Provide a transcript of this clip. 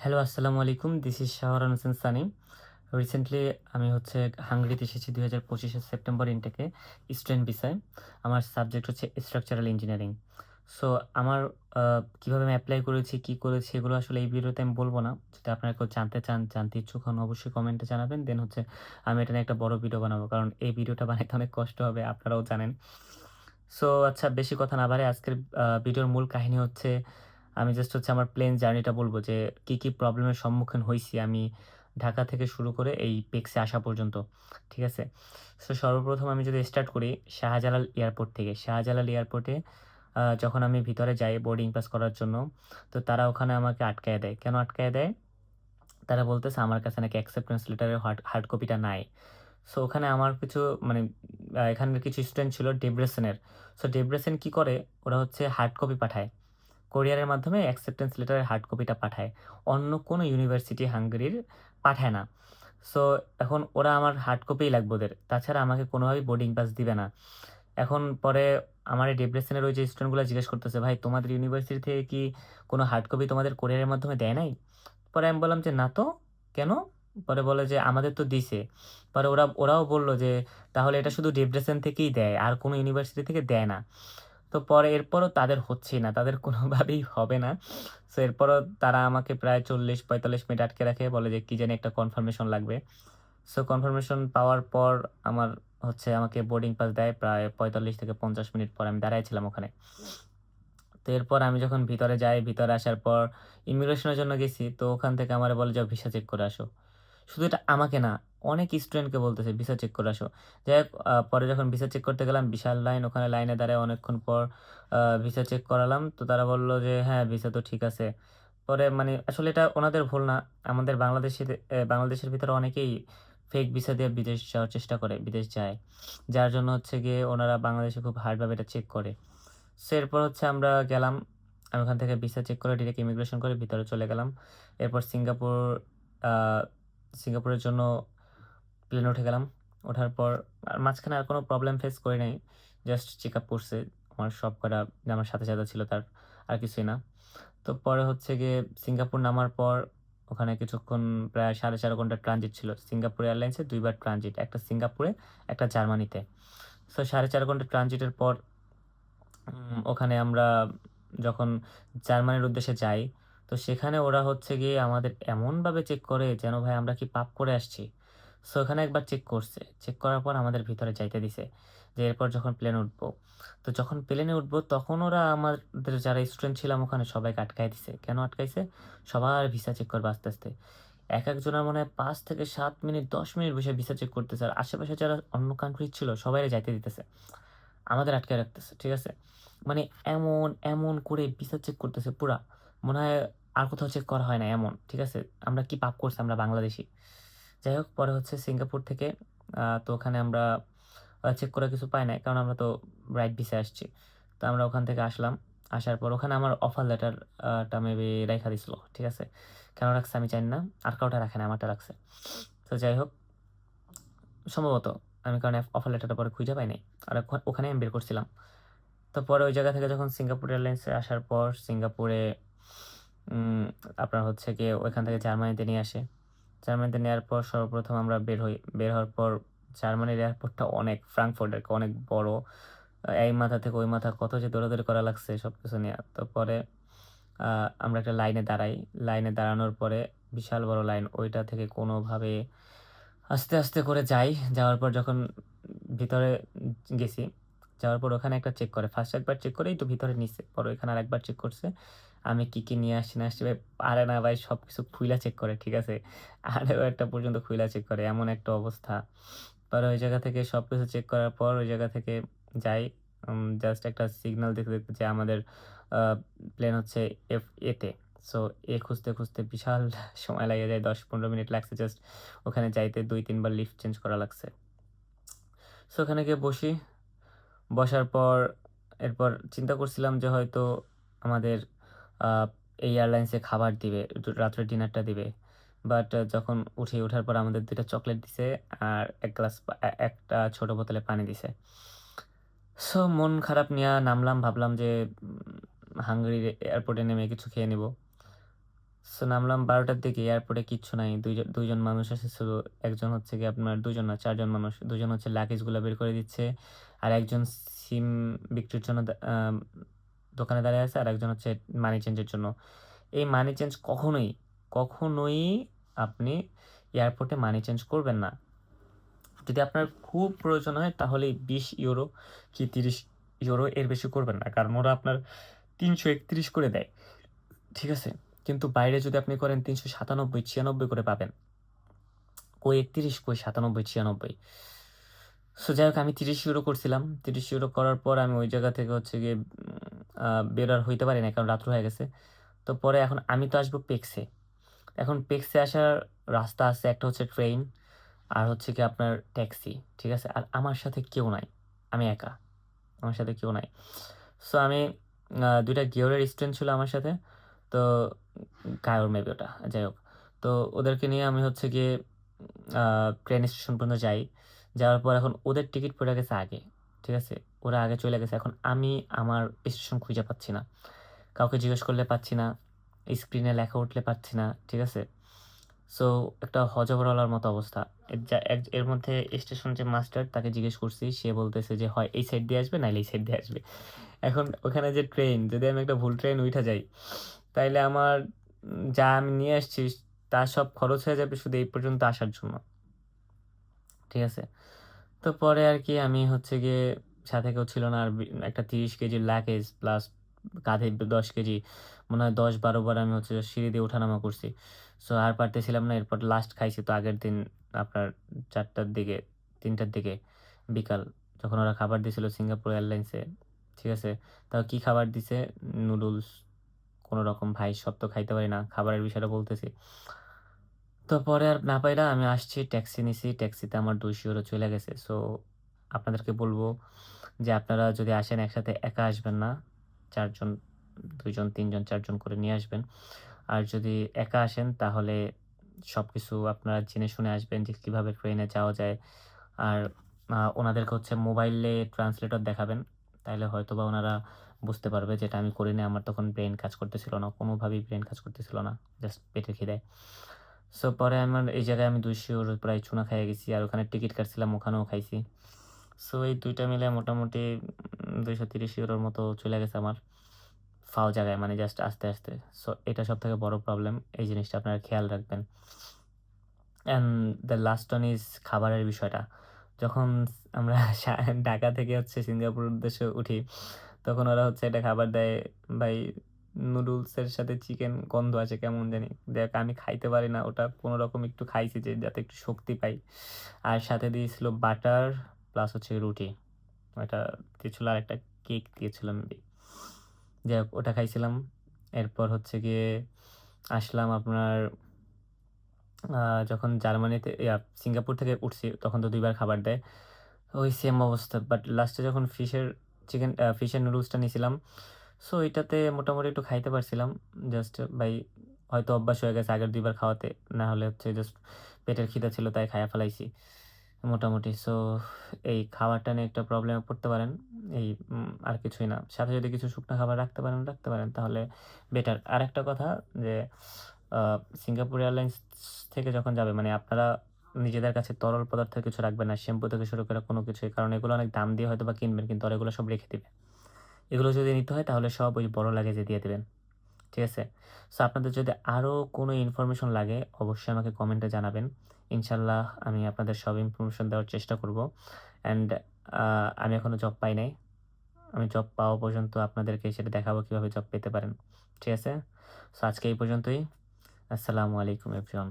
Hello, আসসালামু আলাইকুম। This is Shahran Hossain Sunny. Recently আমি হাঙ্গেরিতে এসেছি ২০২৫ সেপ্টেম্বর ইনটেকে স্টুডেন্ট ভিসায়। আমার সাবজেক্ট হচ্ছে স্ট্রাকচারাল ইঞ্জিনিয়ারিং। সো আমার কিভাবে আমি এপ্লাই করেছি, কি করেছি এগুলো আসলে এই ভিডিওতে আমি বলব না। যদি আপনারা কেউ জানতে চান, জানতে ইচ্ছুক হন অবশ্যই কমেন্টে জানাবেন। দেন আমি এটা নিয়ে একটা বড় ভিডিও বানাবো। কারণ এই ভিডিওটা বানাইতে অনেক কষ্ট হবে, আপনারাও জানেন। সো আচ্ছা, বেশি কথা না বাড়াই আজকের ভিডিওর মূল কাহিনী হচ্ছে আমি আমার প্লেন জার্নিটা বলব যে কি প্রবলেমের সম্মুখীন হইছি আমি ঢাকা থেকে শুরু করে এই পেক্সে আসা পর্যন্ত। ঠিক আছে? সো সর্বপ্রথম আমি যদি স্টার্ট করি শাহজালাল এয়ারপোর্ট থেকে। শাহজালাল এয়ারপোর্টে যখন আমি ভিতরে যাই বোর্ডিং পাস করার জন্য, তো তারা ওখানে আমাকে আটকায় দেয়। কেন আটকায় দেয়? তারা বলতেছে আমার কাছে নাকি অ্যাকসেপ্টেন্স লেটারের হার্ড হার্ড কপিটা নাই। সো ওখানে আমার কিছু মানে এখানের কিছু স্টুডেন্ট ছিল ডেব্রেসেনের। সো ডেব্রেসেন কি করে? ওরা হার্ড কপি পাঠায়। কোরিয়ারের মাধ্যমে অ্যাকসেপ্টেন্স লেটারের হার্ড কপিটা পাঠায়। অন্য কোনো ইউনিভার্সিটি হাঙ্গেরির পাঠায় না। সো এখন ওরা আমার হার্ড কপিই লাগবে ওদের। তাছাড়া আমাকে কোনোভাবেই বোর্ডিং পাস দিবে না। এখন পরে আমার এই ডেব্রেসেনের ওই যে স্টুডেন্টগুলা জিজ্ঞেস করতেছে, "ভাই তোমাদের ইউনিভার্সিটি থেকে কি কোনো হার্ড কপি তোমাদের কোরিয়ারের মাধ্যমে দেয় নাই?" পরে আমি বললাম যে, "না তো, কেন?" পরে বলে যে, "আমাদের তো দিছে।" পরে ওরাও বলল যে, "তাহলে এটা শুধু ডেব্রেসেন থেকেই দেয়, আর কোনো ইউনিভার্সিটি থেকে দেয় না।" তো পরে এরপরও তাদের হচ্ছেই না, তাদের কোনোভাবেই হবে না। সো এরপরও তারা আমাকে প্রায় ৪০-৪৫ মিনিট আটকে রাখে। বলে যে, কি জানি একটা কনফার্মেশন লাগবে। সো কনফার্মেশন পাওয়ার পর আমার আমাকে বোর্ডিং পাস দেয় প্রায় ৪৫ থেকে ৫০ মিনিট পর আমি দাঁড়ায় ছিলাম ওখানে। তো এরপর আমি যখন ভিতরে যাই, ভিতরে আসার পর ইমিগ্রেশনের জন্য গেছি। তো ওখান থেকে আমারে বলে, "যাও ভিসা চেক করে আসো।" শুধু এটা আমাকে না, অনেক স্টুডেন্টকে বলতেছে ভিসা চেক করে আসো। যাই হোক পরে যখন ভিসা চেক করতে গেলাম বিশাল লাইন, ওখানে লাইনে দাঁড়ায় অনেকক্ষণ পর ভিসা চেক করালাম। তো তারা বলল যে, "হ্যাঁ, ভিসা তো ঠিক আছে।" পরে মানে আসলে এটা ওনাদের ভুল না। আমাদের বাংলাদেশের ভিতরে অনেকেই ফেক ভিসা দিয়ে বিদেশ যাওয়ার চেষ্টা করে, বিদেশ যায়। যার জন্য গিয়ে ওনারা বাংলাদেশে খুব হার্ডভাবে এটা চেক করে। সো এরপর আমরা গেলাম। আমি ওখান থেকে ভিসা চেক করে ডিরেক্ট ইমিগ্রেশন করে ভিতরে চলে গেলাম। এরপর আ সিঙ্গাপুরের জন্য প্লেনে উঠে গেলাম। ওঠার পর আর মাঝখানে আর কোনো প্রবলেম ফেস করি নাই। জাস্ট চেকআপ করছে। আমার সব কটা যে আমার সাথে ছিল তার, আর কিছুই না। তো পরে গিয়ে সিঙ্গাপুর নামার পর ওখানে কিছুক্ষণ প্রায় ৪.৫ ঘন্টা ট্রানজিট ছিল। সিঙ্গাপুর এয়ারলাইন্সে ২ বার ট্রানজিট। একটা সিঙ্গাপুরে, একটা জার্মানিতে। সো ৪.৫ ঘন্টা ট্রানজিটের পর ওখানে আমরা যখন জার্মানির উদ্দেশ্যে যাই, তো সেখানে ওরা গিয়ে আমাদের এমনভাবে চেক করে যেন ভাই আমরা কি পাপ করে আসছি। সো ওখানে একবার চেক করছে। চেক করার পর আমাদের ভিতরে যাইতে দিছে। যে এরপর যখন প্লেনে উঠবো। তো যখন প্লেনে উঠবো তখন ওরা আমাদের যারা স্টুডেন্ট ছিলাম ওখানে সবাইকে আটকায় দিছে। কেন আটকাইছে? সবার ভিসা চেক করবে আস্তে। একেকজনের মনে হয় ৫ থেকে ৭ মিনিট ১০ মিনিট বসে ভিসা চেক করতেছে। আর আশেপাশে যারা অন্য কান্ট্রির ছিল সবাইরে যাইতে দিতেছে। আমাদের আটকায় রাখতেছে। ঠিক আছে? মানে এমন করে ভিসা চেক করতেছে পুরা। মনে হয় আর কোথাও চেক করা হয় না এমন। ঠিক আছে? আমরা কি পাপ করছি আমরা বাংলাদেশী। যাই হোক পরে সিঙ্গাপুর থেকে তো ওখানে আমরা চেক করার কিছু পাই নাই। কারণ আমরা তো রাইট ভিসায় আসছি। তো আমরা ওখান থেকে আসলাম। আসার পর ওখানে আমার অফার লেটার টা মেবি রাইখা দিছিল। ঠিক আছে? কেন রাখছে আমি জানি না। আর কাউটা রাখে নাই, আমারটা রাখছে। তো যাই হোক সম্ভবত আমি কারণ অফার লেটারটা পরে খুঁজে পাই নাই। আর ওখানে আমি বের করছিলাম। তো পরে ওই জায়গা থেকে যখন সিঙ্গাপুর এয়ারলাইন্সে আসার পর সিঙ্গাপুরে উম আপনার গিয়ে ওইখান থেকে জার্মানিতে নিয়ে আসে। জার্মানিতে নেওয়ার পর সর্বপ্রথম আমরা বের হই। বের হওয়ার পর জার্মানির এয়ারপোর্টটা অনেক অনেক বড়। এই মাথা থেকে ওই মাথা কত যে দৌড়াদৌড়ি করা লাগছে সবকিছু নিয়া। তো পরে আ আমরা একটা লাইনে দাঁড়াই। লাইনে দাঁড়ানোর পরে বিশাল বড় লাইন। ওইটা থেকে কোনোভাবে আস্তে করে যাই। যাওয়ার পর যখন ভিতরে গেছি, যাওয়ার পর ওখানে একটা চেক করে। ফার্স্ট একবার চেক করেই তো ভিতরে নিছে। পরে ওইখানে আরেকবার চেক করছে। আমি কি নিয়ে আসছি না আসছি ভাই পারে না ভাই সবকিছু খুইলা চেক করে। ঠিক আছে? আরও একটা পর্যন্ত খুইলা চেক করে। এমন একটা অবস্থা। পরে ওই জায়গা থেকে সবকিছু চেক করার পর ওই জায়গা থেকে যাই। জাস্ট একটা সিগন্যাল দেখতে যে আমাদের আ প্লেন এ তে। সো খুঁজতে বিশাল সময় লেগে যায়। ১০-১৫ মিনিট লাগছে জাস্ট ওখানে যাইতে ২-৩ বার লিফট চেঞ্জ করা লাগছে। সো ওখানে গিয়ে বসি। বসার পর এরপর চিন্তা করছিলাম যে হয়তো আমাদের আ এই এয়ারলাইন্সে খাবার দিবে। রাত্রের ডিনারটা দিবে। বাট যখন ওঠার পর আমাদের ২ টা চকোলেট দিছে আর ১ গ্লাস একটা ছোট বোতলে পানি দিছে। সো মন খারাপ নিয়া নামলাম ভাবলাম যে হাঙ্গেরির এয়ারপোর্টে নেমে কিছু খেয়ে নিবো। সো নামলাম 12টার দিকে, এয়ারপোর্টে কিচ্ছু নাই। ২ জন মানুষ এসেছিল। একজন হচ্ছে গিয়ে আপনার ২ জন না ৪ জন মানুষ। ২ জন হচ্ছে লাগেজগুলা বের করে দিচ্ছে। আর একজন সিম বিক্রির জন্য দোকানে দাঁড়িয়ে আছে। আর একজন হচ্ছে মানি চেঞ্জের জন্য। এই মানি চেঞ্জ কখনোই আপনি এয়ারপোর্টে মানি চেঞ্জ করবেন না। যদি আপনার খুব প্রয়োজন হয় তাহলে ২০ ইউরো কি ৩০ ইউরো এর বেশি করবেন না। কারণ ওরা আপনার ৩৩১ করে দেয়। ঠিক আছে? কিন্তু বাইরে যদি আপনি করেন ৩৯৭, ৯৬ করে পাবেন। কই ৩১, কই ৯৭, ৯৬। সো যাই হোক আমি ৩০ ইউরো করছিলাম। ৩০ ইউরো করার পর আমি ওই জায়গা থেকে হচ্ছে গিয়ে বের আর হইতে পারি নাই কারণ রাত্র হয়ে গেছে। তো পরে এখন আমি তো আসবো পেক্সে। এখন পেক্সে আসার রাস্তা আছে, একটা হচ্ছে ট্রেন আর হচ্ছে গিয়ে আপনার ট্যাক্সি। ঠিক আছে? আর আমার সাথে কেউ নাই। আমি একা। আমার সাথে কেউ নাই। সো আমি ২ টা গিওরের স্টুডেন্ট ছিল আমার সাথে। তো গায়র মেবি ওটা। যাই হোক। তো ওদেরকে নিয়ে আমি হচ্ছে গিয়ে আ ট্রেন স্টেশন পর্যন্ত যাই। যাওয়ার পর এখন ওদের টিকিট পইড়া গেছে আগে। ঠিক আছে? ওরা আগে চইলা গেছে। এখন আমি আমার স্টেশন খুঁজে পাচ্ছি না। কাউকে জিজ্ঞেস করলে পাচ্ছি না। স্ক্রিনে লেখা উঠলে পাচ্ছি না। ঠিক আছে? সো একটা হযবরলার মতো অবস্থা। এর মধ্যে স্টেশন যে মাস্টার তাকে জিজ্ঞেস করছি। সে বলতেছে যে, "হয় এই সাইড দিয়ে আসবে নাইলে এই সাইড দিয়ে আসবে।" এখন ওখানে যে ট্রেন, যদি আমি একটা ভুল ট্রেন উইঠা যাই, তাইলে আমার যা আমি নিয়ে আসছি তার সব খরচ হয়ে যাবে শুধু এই পর্যন্ত আসার জন্য। ঠিক আছে? তো পরে আরকি আমি হচ্ছে গিয়ে সাথে কেউ ছিল না। আর একটা ৩০ কেজির লাগেজ প্লাস কাঁধে ১০ কেজি। মনে হয় ১০-১২ বার আমি হচ্ছে সিঁড়ি দিয়ে ওঠানামা করছি। সো আর পারতেছিলাম না। এরপর লাস্ট খাইছি তো আগের দিন আপনার ৪ টার দিকে, ৩ টার দিকে বিকাল। যখন ওরা খাবার দিছিল সিঙ্গাপুর এয়ারলাইন্সে। ঠিক আছে? তাও কি খাবার দিছে? নুডলস কোনরকম ভাই সব তো খাইতে পারি না। খাবারের বিষয়টা বলতেছি। তো পরে আর না পাইরা আমি আসছি, ট্যাক্সি নিছি। ট্যাক্সিতে আমার ২০০ চইলা গেছে। সো আপনাদেরকে বলব যে আপনারা যদি আসেন একসাথে একা আসবেন না। ৪ জন, ২ জন, ৩ জন, ৪ জন করে নিয়ে আসবেন। আর যদি একা আসেন তাহলে সবকিছু আপনারা জেনে শুনে আসবেন যে কিভাবে ট্রেনে যাওয়া যায়। আর ওনাদেরকে হচ্ছে মোবাইলে ট্রান্সলেটর দেখাবেন। তাইলে হয়তোবা ওনারা বুঝতে পারবে যেটা আমি করিনি। আমার তখন ব্রেইন কাজ করতেছিল না। কোনোভাবেই ব্রেইন কাজ করতেছিল না। জাস্ট পেটের খিদায়। সো পরে আমার এই জায়গায় আমি ২০০ প্রায় চুনা খাইয়া গেছি। আর ওখানে টিকিট কাটছিলাম, ওখানেও খাইছি। সো এই ২ টা মিলায় মোটামুটি ৳২৩০ মতো চইলা গেছে আমার। ফাও জায়গায় মানে জাস্ট আসতে। সো এটা সবথেকে বড় প্রবলেম। এই জিনিসটা আপনারা খেয়াল রাখবেন। And the last one is খাবারের বিষয়টা। যখন আমরা ঢাকা থেকে হচ্ছে সিঙ্গাপুর উদ্দেশ্যে উঠি, তখন ওরা হচ্ছে একটা খাবার দেয়। ভাই নুডলসের সাথে চিকেন গন্ধ আসে কেমন জানি। দেখ আমি খাইতে পারি না। ওটা কোনরকম একটু খাইছি যে যাতে একটু শক্তি পাই। আর সাথে দিয়েছিল বাটার প্লাস হচ্ছে রুটি। ওইটা দিয়েছিল আরেকটা কেক দিয়েছিল মেবি। যাই হোক ওটা খাইছিলাম। এরপর হচ্ছে গিয়ে আসলাম আপনার আ যখন জার্মানিতে সিঙ্গাপুর থেকে উঠছি তখন তো ২ বার খাবার দেয়। ওই সেম অবস্থা। বাট লাস্টে যখন ফিশের নুডলসটা নিছিলাম, সো এটাতে মোটামুটি একটু খাইতে পারছিলাম। জাস্ট ভাই হয়তো অভ্যাস হয়ে গেছে আগের ২ বার খাওয়াতে। না হলে হচ্ছে জাস্ট পেটের খিদা ছিল তাই খাইয়া ফেলাইছি মোটামুটি। সো এই খাবারটা নিয়ে একটা প্রবলেমে পড়তে পারেন। এই আর কিছুই না। সাথে যদি কিছু শুকনা খাবার রাখতে পারেন তাহলে বেটার। আরেকটা কথা যে আ সিঙ্গাপুর এয়ারলাইন্স থেকে যখন যাবে মানে আপনারা নিজেদের কাছে তরল পদার্থের কিছু রাখবেন না। শ্যাম্পু থেকে শুরু করে কোনো কিছুই। কারণ এগুলো অনেক দাম দিয়ে হয়তোবা কিনবেন কিন্তু ওরা এগুলো সব রেখে দিবে। এগুলো যদি নিতে হয় তাহলে সব ওই বড় লাগেজে দিয়ে দিবেন। ঠিক আছে? সো আপনাদের যদি আরো কোনো ইনফরমেশন লাগে অবশ্যই আমাকে কমেন্টে জানাবেন। ইনশাআল্লাহ আমি আপনাদের সব ইনফরমেশন দেওয়ার চেষ্টা করব। অ্যান্ড আ আমি এখনো জব পাই নাই। আমি জব পাওয়া পর্যন্ত আপনাদেরকে সেটা দেখাবো কিভাবে জব পেতে পারেন। ঠিক আছে? সো আজকে এই পর্যন্তই। আসসালামু আলাইকুম এভরিওয়ান।